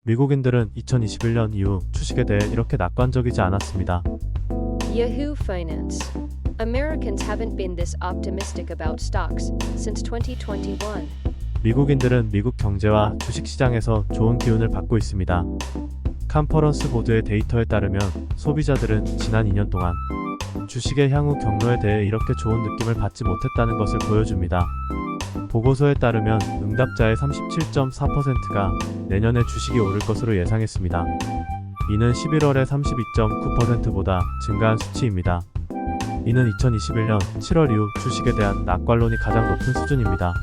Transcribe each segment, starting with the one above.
미국인들은 2021년 이후 주식에 대해 이렇게 낙관적이지 않았습니다. Yahoo Finance. Americans haven't been this optimistic about stocks since 2021. 미국인들은 미국 경제와 주식시장에서 좋은 기운을 받고 있습니다. 컨퍼런스 보드의 데이터에 따르면 소비자들은 지난 2년 동안 주식의 향후 경로에 대해 이렇게 좋은 느낌을 받지 못했다는 것을 보여줍니다. 보고서에 따르면 응답자의 37.4%가 내년에 주식이 오를 것으로 예상했습니다. 이는 11월의 32.9%보다 증가한 수치입니다. 이는 2021년 7월 이후 주식에 대한 낙관론이 가장 높은 수준입니다.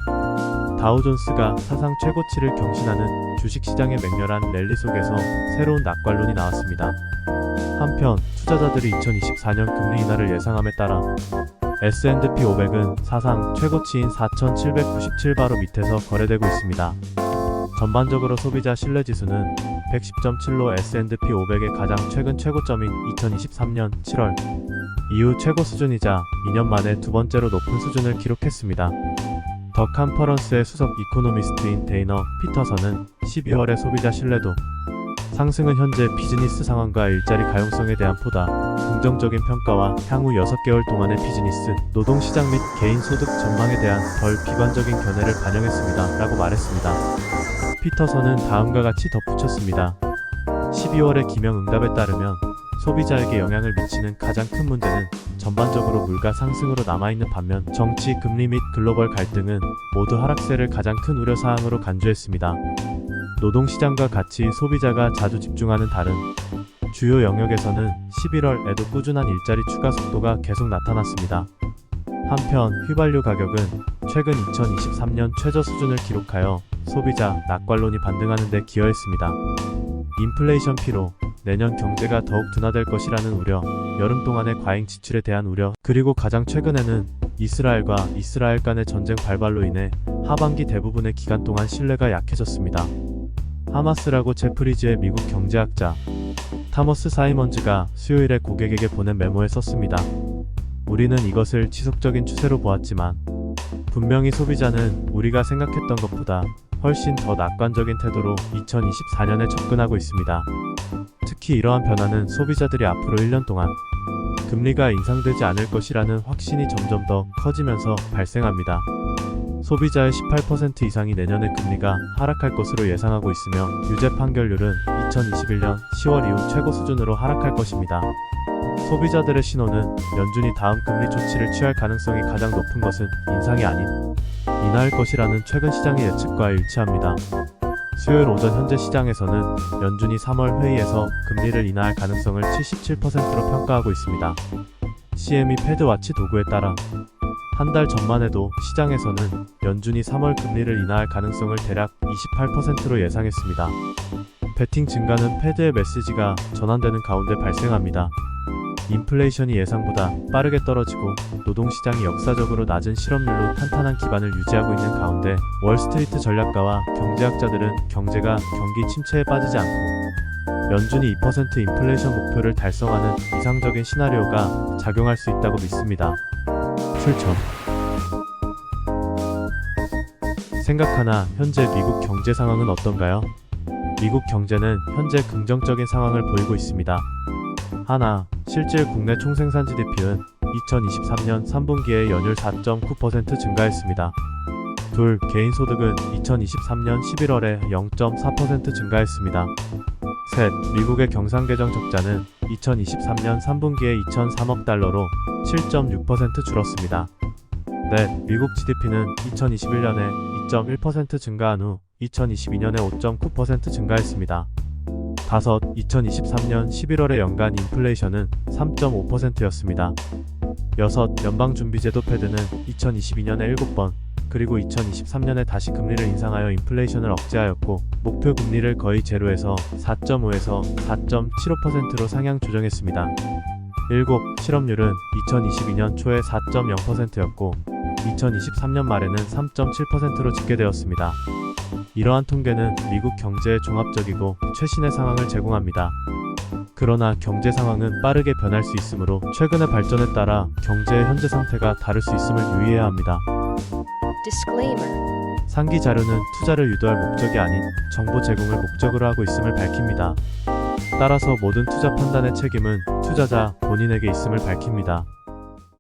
다우존스가 사상 최고치를 경신하는 주식시장의 맹렬한 랠리 속에서 새로운 낙관론이 나왔습니다. 한편 투자자들이 2024년 금리 인하를 예상함에 따라 S&P 500은 사상 최고치인 4,797바로 밑에서 거래되고 있습니다. 전반적으로 소비자 신뢰지수는 110.7로 S&P 500의 가장 최근 최고점인 2023년 7월 이후 최고 수준이자 2년 만에 두 번째로 높은 수준을 기록했습니다. 더 컨퍼런스의 수석 이코노미스트인 데이너 피터선은 12월의 소비자 신뢰도 상승은 현재 비즈니스 상황과 일자리 가용성에 대한 보다 긍정적인 평가와 향후 6개월 동안의 비즈니스, 노동시장 및 개인 소득 전망에 대한 덜 비관적인 견해를 반영했습니다. 라고 말했습니다. 피터선은 다음과 같이 덧붙였습니다. 12월의 기명응답에 따르면 소비자에게 영향을 미치는 가장 큰 문제는 전반적으로 물가 상승으로 남아있는 반면 정치, 금리 및 글로벌 갈등은 모두 하락세를 가장 큰 우려사항으로 간주했습니다. 노동시장과 같이 소비자가 자주 집중하는 다른 주요 영역에서는 11월에도 꾸준한 일자리 추가 속도가 계속 나타났습니다. 한편 휘발유 가격은 최근 2023년 최저 수준을 기록하여 소비자 낙관론이 반등하는 데 기여했습니다. 인플레이션 피로, 내년 경제가 더욱 둔화될 것이라는 우려, 여름 동안의 과잉 지출에 대한 우려, 그리고 가장 최근에는 이스라엘과 이스라엘 간의 전쟁 발발로 인해 하반기 대부분의 기간 동안 신뢰가 약해졌습니다. 하마스라고 제프리즈의 미국 경제학자 타머스 사이먼즈가 수요일에 고객에게 보낸 메모에 썼습니다. 우리는 이것을 지속적인 추세로 보았지만 분명히 소비자는 우리가 생각했던 것보다 훨씬 더 낙관적인 태도로 2024년에 접근하고 있습니다. 특히 이러한 변화는 소비자들이 앞으로 1년 동안 금리가 인상되지 않을 것이라는 확신이 점점 더 커지면서 발생합니다. 소비자의 18% 이상이 내년에 금리가 하락할 것으로 예상하고 있으며 유죄 판결률은 2021년 10월 이후 최고 수준으로 하락할 것입니다. 소비자들의 신호는 연준이 다음 금리 조치를 취할 가능성이 가장 높은 것은 인상이 아닌 인하할 것이라는 최근 시장의 예측과 일치합니다. 수요일 오전 현재 시장에서는 연준이 3월 회의에서 금리를 인하할 가능성을 77%로 평가하고 있습니다. CME 패드와치 도구에 따라 한 달 전만 해도 시장에서는 연준이 3월 금리를 인하할 가능성을 대략 28%로 예상했습니다. 베팅 증가는 패드의 메시지가 전환되는 가운데 발생합니다. 인플레이션이 예상보다 빠르게 떨어지고 노동시장이 역사적으로 낮은 실업률로 탄탄한 기반을 유지하고 있는 가운데 월스트리트 전략가와 경제학자들은 경제가 경기 침체에 빠지지 않고 연준이 2% 인플레이션 목표를 달성하는 이상적인 시나리오가 작용할 수 있다고 믿습니다. 출처 생각하나 현재 미국 경제 상황은 어떤가요? 미국 경제는 현재 긍정적인 상황을 보이고 있습니다. 하나, 실질 국내 총생산 GDP는 2023년 3분기에 연율 4.9% 증가했습니다. 둘, 개인소득은 2023년 11월에 0.4% 증가했습니다. 셋, 미국의 경상계정 적자는 2023년 3분기에 2,003억 달러로 7.6% 줄었습니다. 넷, 미국 GDP는 2021년에 2.1% 증가한 후 2022년에 5.9% 증가했습니다. 다섯, 2023년 11월의 연간 인플레이션은 3.5%였습니다. 여섯, 연방준비제도 패드는 2022년에 7번, 그리고 2023년에 다시 금리를 인상하여 인플레이션을 억제하였고 목표 금리를 거의 제로에서 4.5에서 4.75%로 상향 조정했습니다. 7. 실업률은 2022년 초에 4.0%였고 2023년 말에는 3.7%로 집계되었습니다. 이러한 통계는 미국 경제의 종합적이고 최신의 상황을 제공합니다. 그러나 경제 상황은 빠르게 변할 수 있으므로 최근의 발전에 따라 경제의 현재 상태가 다를 수 있음을 유의해야 합니다. Disclaimer. 상기 자료는 투자를 유도할 목적이 아닌 정보 제공을 목적으로 하고 있음을 밝힙니다. 따라서 모든 투자 판단의 책임은 투자자 본인에게 있음을 밝힙니다.